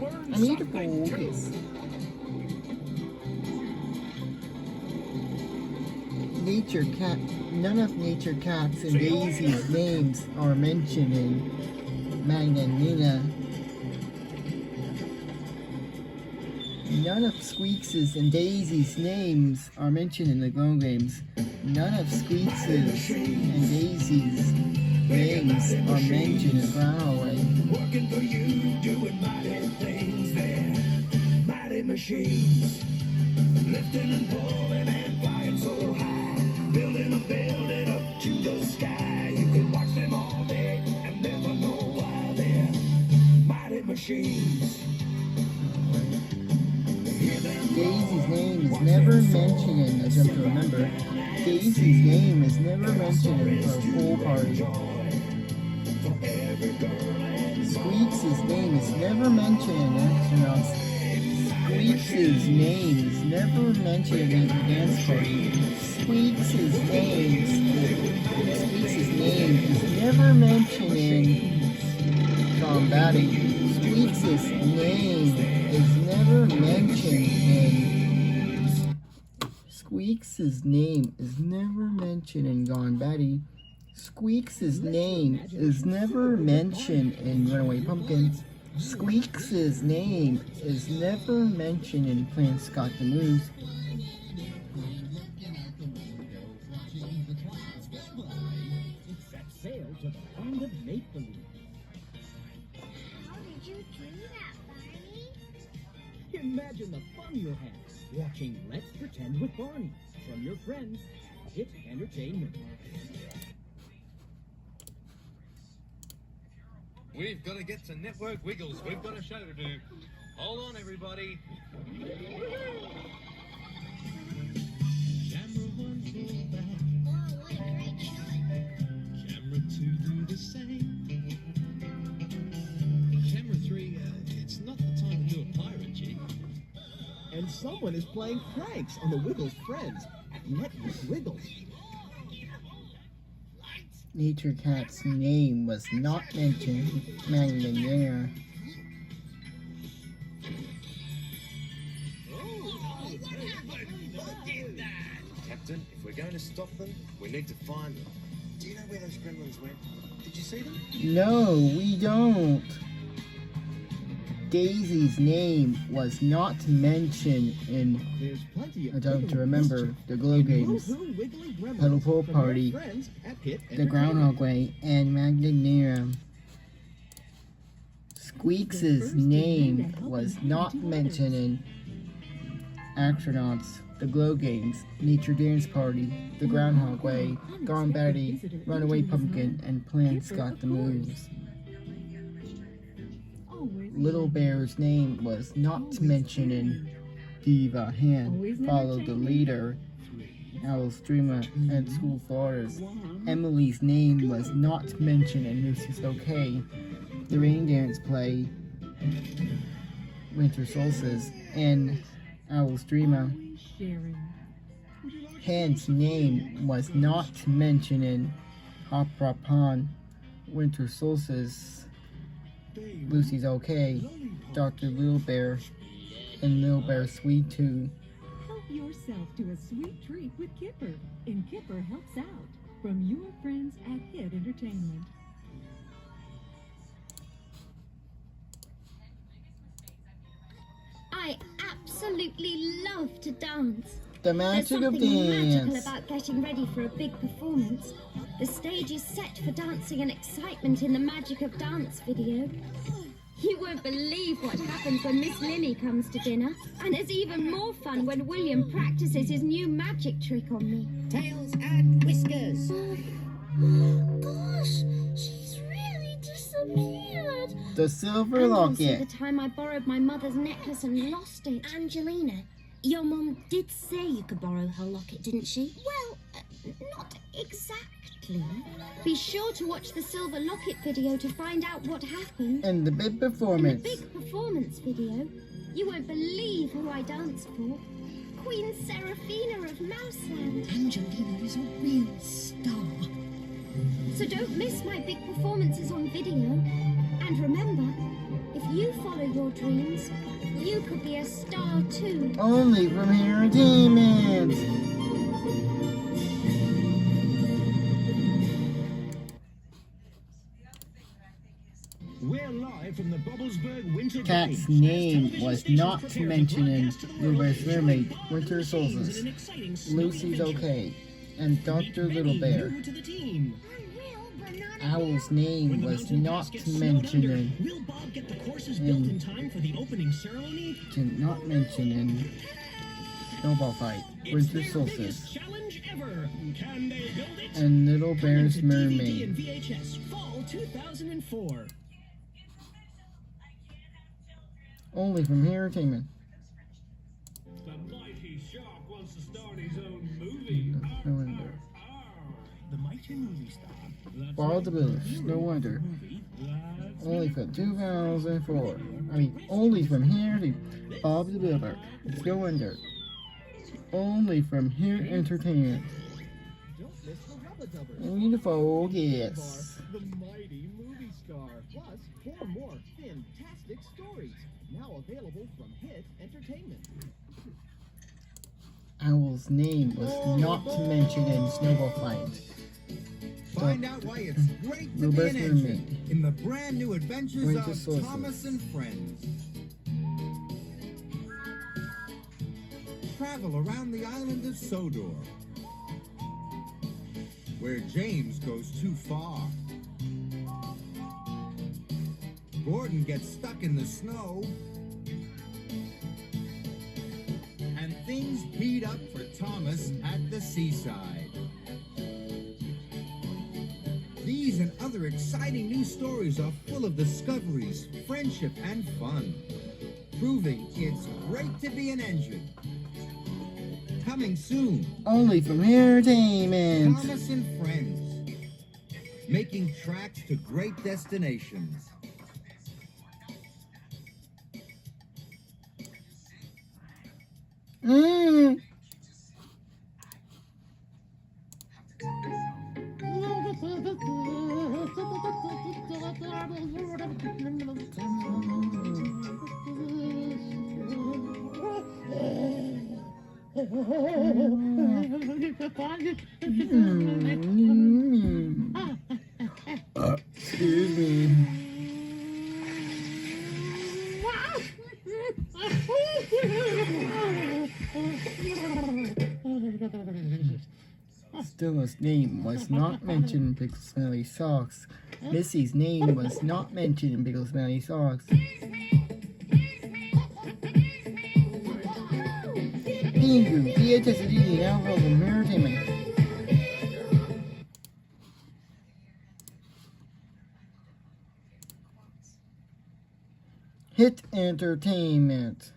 Focus. Nature Cat. None of Nature Cat's and Daisy's names are mentioned in Magdalena. None of Squeaks's and Daisy's names are mentioned in the Glow Games. None of Squeaks's and Daisy's names are mentioned in Brownaway. Working for you, doing mighty things there. Mighty machines, lifting and pulling and flying so high. Building a building up to the sky. You can watch them all day and never know why they're mighty machines. Daisy's name is never mentioned in the Jump to Remember. Daisy's name is never mentioned in her pool party. Squeaks's name is never mentioned in Astronauts. Squeaks's name is never mentioned in the dance party. Squeaks's name is never mentioned in Combating. Squeaks's name is never mentioned in Squeaks's name is never mentioned in Gone Batty. Squeaks's name is never mentioned in Runaway Pumpkins. Squeaks's name is never mentioned in Plants Got the Moves. Sail to the land of make-believe. How did you do that, Barney? Imagine the fun you'll have watching Let's Pretend with Barney from your friends at Hit Entertainment. We've got to get to Network Wiggles. We've got a show to do. Hold on, everybody. Camera 1 pull back. Oh, what a great shot. Camera 2 do the same. Camera 3, it's not the time to do a pirate jig. And someone is playing pranks on the Wiggles friends at Network Wiggles. Nature Cat's name was not mentioned in Magdalena. Captain, if we're going to stop them, we need to find them. Do you know where those gremlins went? Did you see them? No, we don't. Daisy's name was not mentioned in There's plenty of I don't Wiggly remember mischief the Glow in Games, Woohoo Wiggly Gremlins Pedal Pool from Party, your friends at Hit the Entertainment. Groundhog Way, and Magdalena. Squeaks's name was not mentioned in Astronauts, the Glow Games, Nature Dance Party, the Groundhog Way, Gone Batty, Runaway Pumpkin, and Plants Got the Moves. Little Bear's name was not mentioned in Diva Hand, Follow the Leader, Owl's Dreamer, and School Flowers. Emily's name was not mentioned in Lucy's Okay, the Rain Dance Play, Winter Solstice, and Owl's Dreamer. Hand's name was not mentioned in Opera Pond, Winter Solstice, Lucy's Okay, Dr. Little Bear, and Little Bear Sweet Tooth. Help yourself to a sweet treat with Kipper, and Kipper helps out from your friends at Hit Entertainment. I absolutely love to dance. The There's magic of something magical dance. about getting ready for a big performance. The stage is set for dancing and excitement in the Magic of Dance video. You won't believe what happens when Miss Lily comes to dinner. And it's even more fun when William practices his new magic trick on me. Tails and whiskers. Gosh, she's really disappeared. The silver And also locket. the time I borrowed my mother's necklace and lost it. Angelina, your mom did say you could borrow her locket, didn't she? Well, not exactly. Be sure to watch the Silver Locket video to find out what happened. And the big In the performance. big performance video, you won't believe who I danced for. Queen Seraphina of Mouseland. Angelina is a real star. So don't miss my big performances on video. And remember, if If you follow your dreams, you could be a star too. Only from here entertainment. We're live from the Bobblesburg Winter Cat's Games. name was not mentioned in Bluebird's Mermaid, Winter Solstice, Lucy's Okay, and Dr. Little Bear. To the team. Owl's name was not mentioned in, Will Bob get the courses built in time for the opening ceremony? not mentioned in Snowball Fight, Winter Solstice, Challenge ever. Can they build it? and Little Bear's DVD and Mermaid. VHS, fall 2004. Only from here entertainment. The mighty shark wants to start his own movie. No wonder. The mighty movie star. That's Bob right, the Builder, hero no of the wonder. movie. That's Only from 2004. Only from here to Bob the Builder. It's no wonder. Only from here entertainment. Don't miss the rubber dubbers. Only the focus. The mighty movie star. Plus, 4 more fantastic stories. Now available from Hit Entertainment. Owl's name was not mentioned in Snowball Fight. Find out why it's great to be Bluebird's an engine Mermaid. in the brand new adventures Winter of Solstice. Thomas and Friends. Travel around the island of Sodor, where James goes too far. Gordon gets stuck in the snow, and things heat up for Thomas at the seaside. These and other exciting new stories are full of discoveries, friendship, and fun, proving it's great to be an engine. Coming soon, Only from here entertainment. Thomas and Friends, making tracks to great destinations. Excuse me. Stella's name was not mentioned in Pickle Smelly Socks. Missy's name was not mentioned in Pickle Smelly Socks. Pingu, VHS DVD now available from Entertainment. Hit Entertainment.